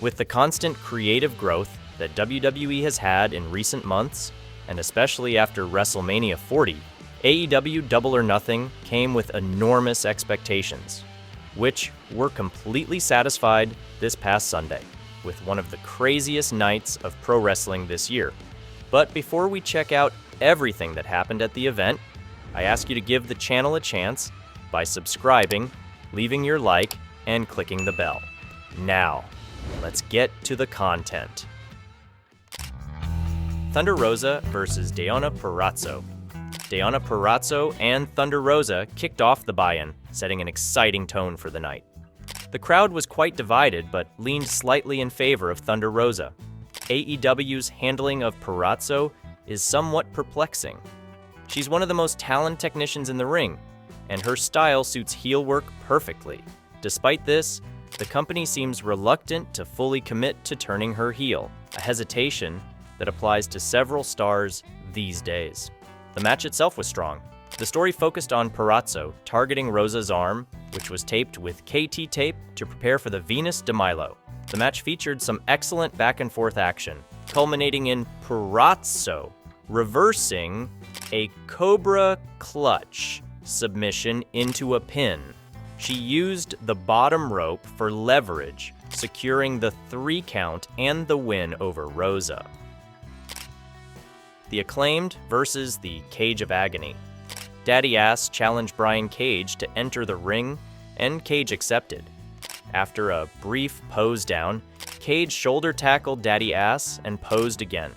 With the constant creative growth that WWE has had in recent months, and especially after WrestleMania 40, AEW Double or Nothing came with enormous expectations, which were completely satisfied this past Sunday, with one of the craziest nights of pro wrestling this year. But before we check out everything that happened at the event, I ask you to give the channel a chance by subscribing, leaving your like, and clicking the bell. Now, let's get to the content. Thunder Rosa versus Deonna Purrazzo. Deonna Purrazzo and Thunder Rosa kicked off the buy-in, setting an exciting tone for the night. The crowd was quite divided, but leaned slightly in favor of Thunder Rosa. AEW's handling of Purrazzo is somewhat perplexing. She's one of the most talented technicians in the ring, and her style suits heel work perfectly. Despite this, the company seems reluctant to fully commit to turning her heel, a hesitation that applies to several stars these days. The match itself was strong. The story focused on Purrazzo targeting Rosa's arm, which was taped with KT tape to prepare for the Venus de Milo. The match featured some excellent back-and-forth action, culminating in Purrazzo reversing a Cobra Clutch submission into a pin. She used the bottom rope for leverage, securing the 3 count and the win over Rosa. The Acclaimed versus the Cage of Agony. Daddy Ass challenged Brian Cage to enter the ring, and Cage accepted. After a brief pose down, Cage shoulder tackled Daddy Ass and posed again.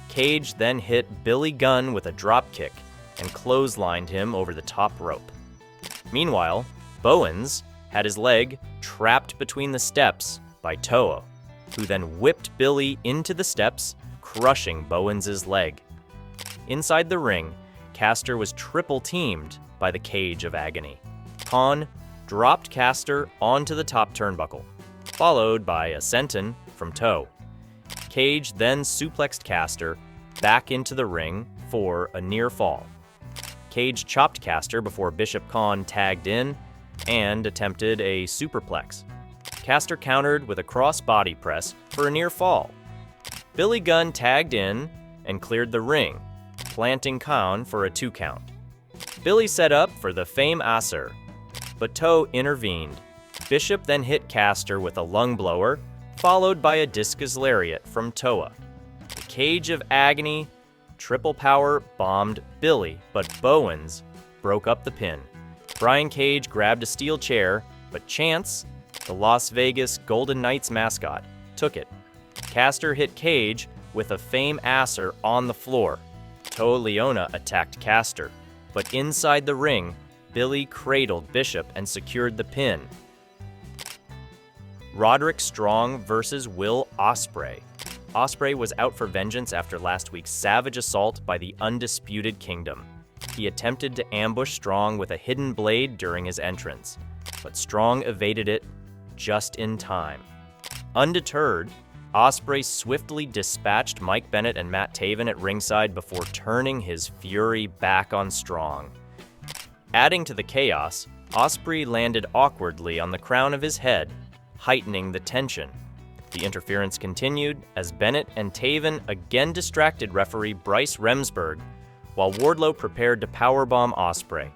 Cage then hit Billy Gunn with a drop kick and clotheslined him over the top rope. Meanwhile, Bowens had his leg trapped between the steps by Toa, who then whipped Billy into the steps, crushing Bowens' leg. Inside the ring, Caster was triple-teamed by the Cage of Agony. Khan dropped Caster onto the top turnbuckle, followed by a senton from Toe. Cage then suplexed Caster back into the ring for a near fall. Cage chopped Caster before Bishop Khan tagged in and attempted a superplex. Caster countered with a cross body press for a near fall. Billy Gunn tagged in and cleared the ring, planting Khan for a 2 count. Billy set up for the Fame Aser, but Toe intervened. Bishop then hit Caster with a lung blower, followed by a discus lariat from Toa. The Cage of Agony triple power bombed Billy, but Bowens broke up the pin. Brian Cage grabbed a steel chair, but Chance, the Las Vegas Golden Knights mascot, took it. Caster hit Cage with a Fame Aser on the floor. Toa Leona attacked Caster, but inside the ring, Billy cradled Bishop and secured the pin. Roderick Strong versus Will Ospreay. Ospreay was out for vengeance after last week's savage assault by the Undisputed Kingdom. He attempted to ambush Strong with a hidden blade during his entrance, but Strong evaded it just in time. Undeterred, Ospreay swiftly dispatched Mike Bennett and Matt Taven at ringside before turning his fury back on Strong. Adding to the chaos, Ospreay landed awkwardly on the crown of his head, heightening the tension. The interference continued as Bennett and Taven again distracted referee Bryce Remsburg, while Wardlow prepared to powerbomb Ospreay.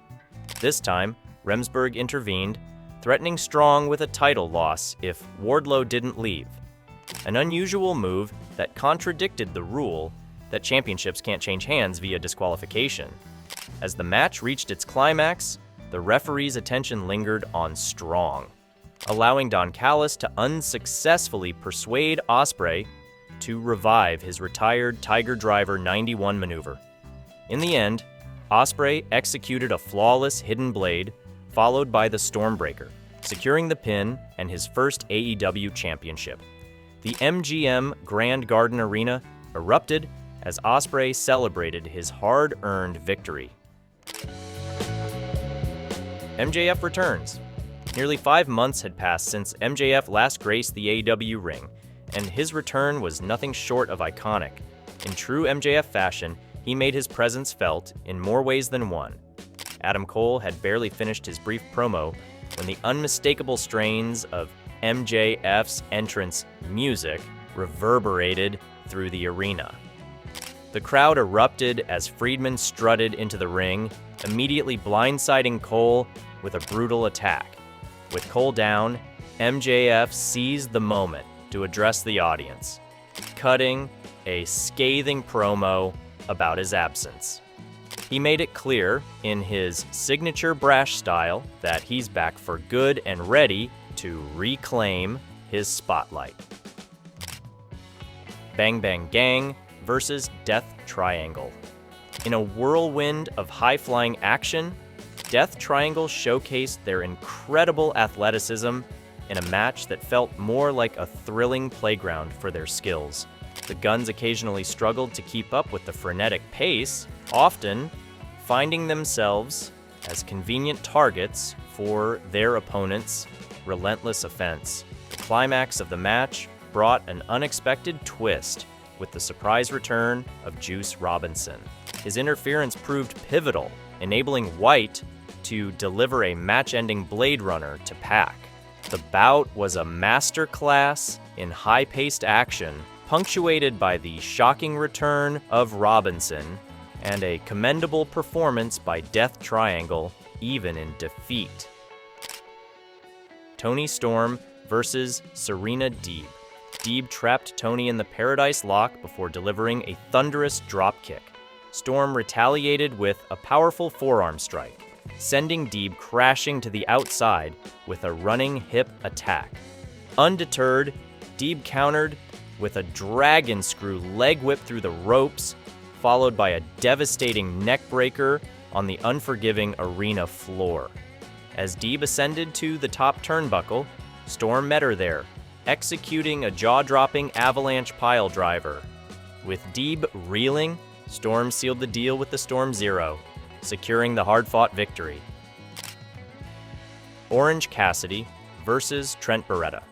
This time, Remsburg intervened, threatening Strong with a title loss if Wardlow didn't leave. An unusual move that contradicted the rule that championships can't change hands via disqualification. As the match reached its climax, the referee's attention lingered on Strong, allowing Don Callis to unsuccessfully persuade Ospreay to revive his retired Tiger Driver 91 maneuver. In the end, Ospreay executed a flawless hidden blade, followed by the Stormbreaker, securing the pin and his first AEW championship. The MGM Grand Garden Arena erupted as Ospreay celebrated his hard-earned victory. MJF returns. Nearly 5 months had passed since MJF last graced the AEW ring, and his return was nothing short of iconic. In true MJF fashion, he made his presence felt in more ways than one. Adam Cole had barely finished his brief promo when the unmistakable strains of MJF's entrance music reverberated through the arena. The crowd erupted as Friedman strutted into the ring, immediately blindsiding Cole with a brutal attack. With Cole down, MJF seized the moment to address the audience, cutting a scathing promo about his absence. He made it clear in his signature brash style that he's back for good and ready to reclaim his spotlight. Bang Bang Gang versus Death Triangle. In a whirlwind of high-flying action, Death Triangle showcased their incredible athleticism in a match that felt more like a thrilling playground for their skills. The Guns occasionally struggled to keep up with the frenetic pace, often finding themselves as convenient targets for their opponent's relentless offense. The climax of the match brought an unexpected twist with the surprise return of Juice Robinson. His interference proved pivotal, enabling White to deliver a match-ending Blade Runner to Pac. The bout was a masterclass in high-paced action, punctuated by the shocking return of Robinson and a commendable performance by Death Triangle, even in defeat. Toni Storm versus Serena Deeb. Deeb trapped Toni in the Paradise Lock before delivering a thunderous dropkick. Storm retaliated with a powerful forearm strike, sending Deeb crashing to the outside with a running hip attack. Undeterred, Deeb countered with a dragon screw leg whip through the ropes, followed by a devastating neckbreaker on the unforgiving arena floor. As Deeb ascended to the top turnbuckle, Storm met her there, executing a jaw-dropping avalanche pile driver. With Deeb reeling, Storm sealed the deal with the Storm Zero, securing the hard-fought victory. Orange Cassidy versus Trent Beretta.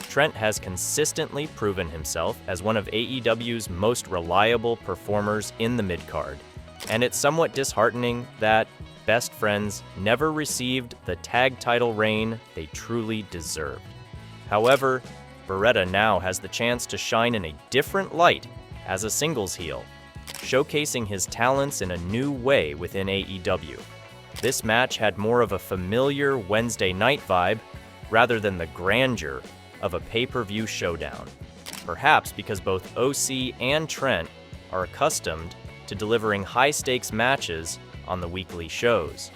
Trent has consistently proven himself as one of AEW's most reliable performers in the mid-card, and it's somewhat disheartening that Best Friends never received the tag title reign they truly deserved. However, Beretta now has the chance to shine in a different light as a singles heel, showcasing his talents in a new way within AEW. This match had more of a familiar Wednesday night vibe rather than the grandeur of a pay-per-view showdown, perhaps because both OC and Trent are accustomed to delivering high-stakes matches on the weekly shows.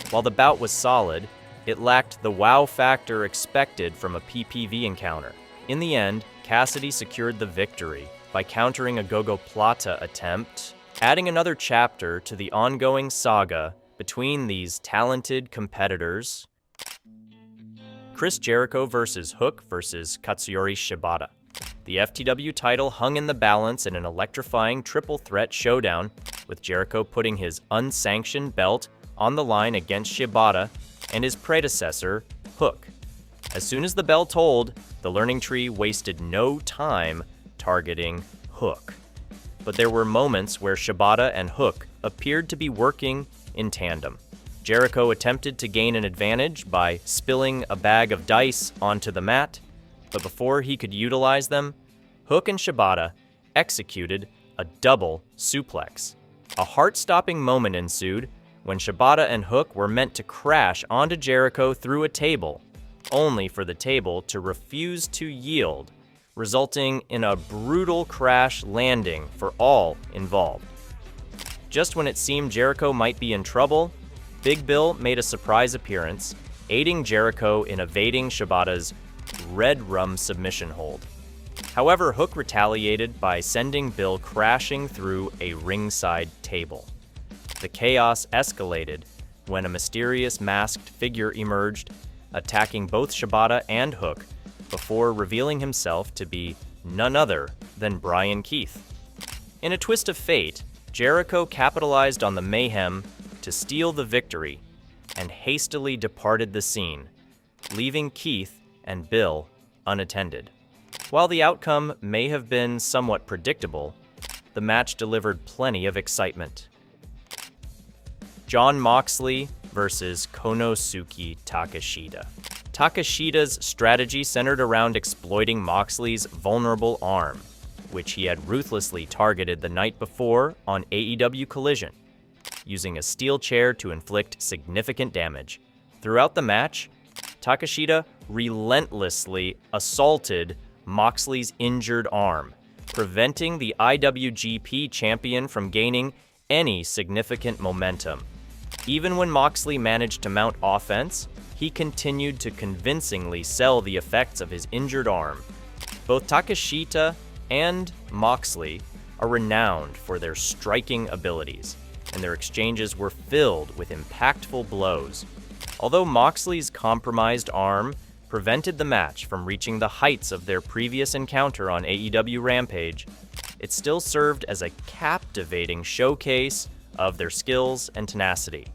While the bout was solid, it lacked the wow factor expected from a PPV encounter. In the end, Cassidy secured the victory by countering a Gogo Plata attempt, adding another chapter to the ongoing saga between these talented competitors. Chris Jericho versus Hook versus Katsuyori Shibata. The FTW title hung in the balance in an electrifying triple threat showdown, with Jericho putting his unsanctioned belt on the line against Shibata and his predecessor, Hook. As soon as the bell tolled, the Learning Tree wasted no time targeting Hook. But there were moments where Shibata and Hook appeared to be working in tandem. Jericho attempted to gain an advantage by spilling a bag of dice onto the mat, but before he could utilize them, Hook and Shibata executed a double suplex. A heart-stopping moment ensued when Shibata and Hook were meant to crash onto Jericho through a table, only for the table to refuse to yield, resulting in a brutal crash landing for all involved. Just when it seemed Jericho might be in trouble, Big Bill made a surprise appearance, aiding Jericho in evading Shibata's Red Rum submission hold. However, Hook retaliated by sending Bill crashing through a ringside table. The chaos escalated when a mysterious masked figure emerged, attacking both Shibata and Hook before revealing himself to be none other than Brian Keith. In a twist of fate, Jericho capitalized on the mayhem to steal the victory and hastily departed the scene, leaving Keith and Bill unattended. While the outcome may have been somewhat predictable, the match delivered plenty of excitement. Jon Moxley versus Konosuke Takeshita. Takeshita's strategy centered around exploiting Moxley's vulnerable arm, which he had ruthlessly targeted the night before on AEW Collision, using a steel chair to inflict significant damage. Throughout the match, Takeshita relentlessly assaulted Moxley's injured arm, preventing the IWGP champion from gaining any significant momentum. Even when Moxley managed to mount offense, he continued to convincingly sell the effects of his injured arm. Both Takeshita and Moxley are renowned for their striking abilities, and their exchanges were filled with impactful blows. Although Moxley's compromised arm prevented the match from reaching the heights of their previous encounter on AEW Rampage, it still served as a captivating showcase of their skills and tenacity.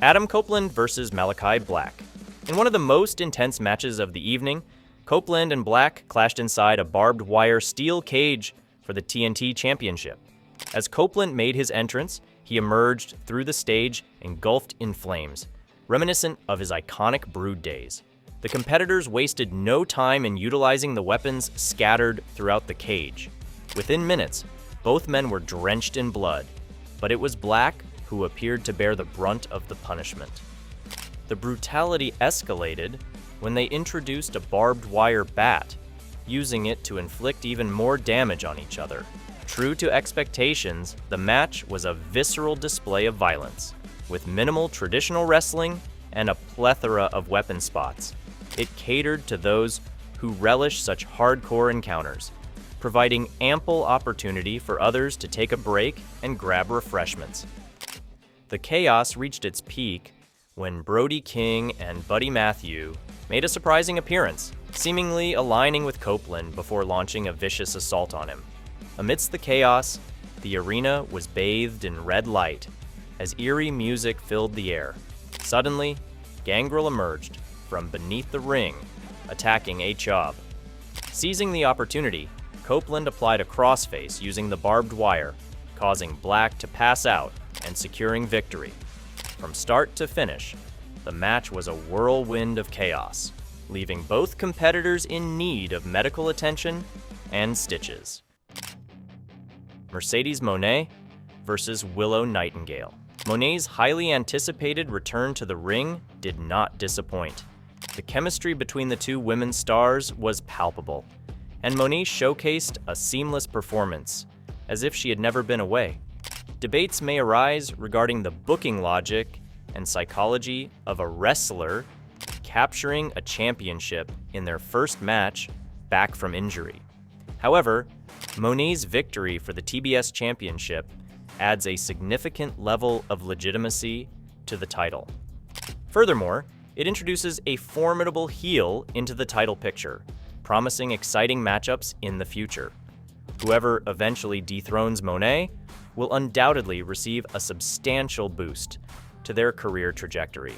Adam Copeland versus Malachi Black. In one of the most intense matches of the evening, Copeland and Black clashed inside a barbed wire steel cage for the TNT Championship. As Copeland made his entrance, he emerged through the stage engulfed in flames, reminiscent of his iconic Brood days. The competitors wasted no time in utilizing the weapons scattered throughout the cage. Within minutes, both men were drenched in blood, but it was Black who appeared to bear the brunt of the punishment. The brutality escalated when they introduced a barbed wire bat, using it to inflict even more damage on each other. True to expectations, the match was a visceral display of violence, with minimal traditional wrestling and a plethora of weapon spots. It catered to those who relish such hardcore encounters, providing ample opportunity for others to take a break and grab refreshments. The chaos reached its peak when Brody King and Buddy Matthew made a surprising appearance, seemingly aligning with Copeland before launching a vicious assault on him. Amidst the chaos, the arena was bathed in red light as eerie music filled the air. Suddenly, Gangrel emerged from beneath the ring, attacking A-Chob. Seizing the opportunity, Copeland applied a crossface using the barbed wire, causing Black to pass out and securing victory. From start to finish, the match was a whirlwind of chaos, leaving both competitors in need of medical attention and stitches. Mercedes Moné versus Willow Nightingale. Moné's highly anticipated return to the ring did not disappoint. The chemistry between the two women's stars was palpable, and Moné showcased a seamless performance, as if she had never been away. Debates may arise regarding the booking logic and psychology of a wrestler capturing a championship in their first match back from injury. However, Moné's victory for the TBS Championship adds a significant level of legitimacy to the title. Furthermore, it introduces a formidable heel into the title picture, promising exciting matchups in the future. Whoever eventually dethrones Moné will undoubtedly receive a substantial boost to their career trajectory.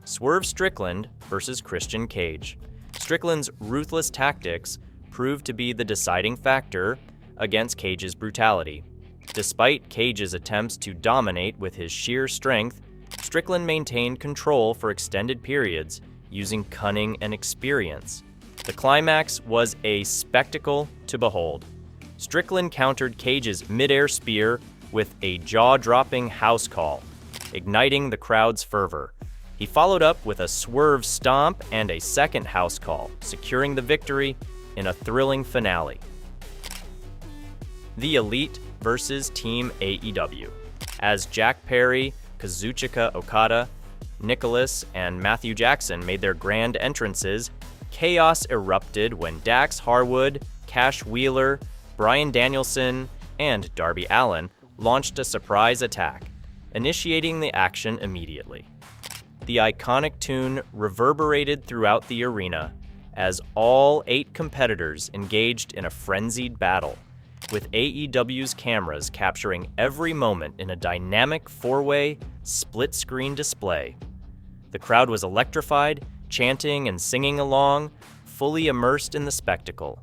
Swerve Strickland versus Christian Cage. Strickland's ruthless tactics proved to be the deciding factor against Cage's brutality. Despite Cage's attempts to dominate with his sheer strength, Strickland maintained control for extended periods using cunning and experience. The climax was a spectacle to behold. Strickland countered Cage's mid-air spear with a jaw-dropping house call, igniting the crowd's fervor. He followed up with a swerve stomp and a second house call, securing the victory in a thrilling finale. The Elite versus Team AEW. As Jack Perry, Kazuchika Okada, Nicholas, and Matthew Jackson made their grand entrances, chaos erupted when Dax Harwood, Cash Wheeler, Bryan Danielson, and Darby Allin launched a surprise attack, initiating the action immediately. The iconic tune reverberated throughout the arena as all 8 competitors engaged in a frenzied battle, with AEW's cameras capturing every moment in a dynamic 4-way, split-screen display. The crowd was electrified, chanting and singing along, fully immersed in the spectacle.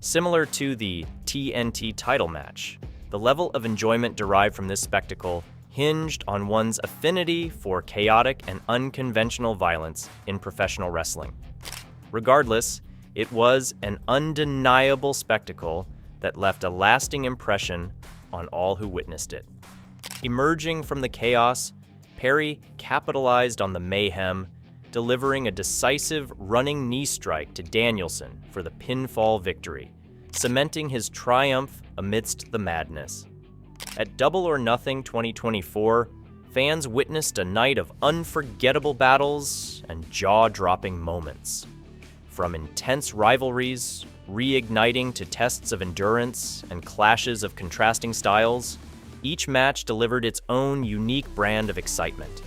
Similar to the TNT title match, the level of enjoyment derived from this spectacle hinged on one's affinity for chaotic and unconventional violence in professional wrestling. Regardless, it was an undeniable spectacle that left a lasting impression on all who witnessed it. Emerging from the chaos, Perry capitalized on the mayhem, delivering a decisive running knee strike to Danielson for the pinfall victory, cementing his triumph amidst the madness. At Double or Nothing 2024, fans witnessed a night of unforgettable battles and jaw-dropping moments. From intense rivalries, reigniting to tests of endurance and clashes of contrasting styles, each match delivered its own unique brand of excitement.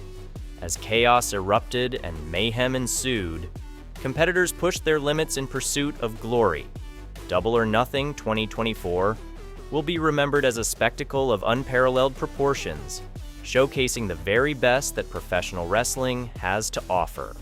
As chaos erupted and mayhem ensued, competitors pushed their limits in pursuit of glory. Double or Nothing 2024 will be remembered as a spectacle of unparalleled proportions, showcasing the very best that professional wrestling has to offer.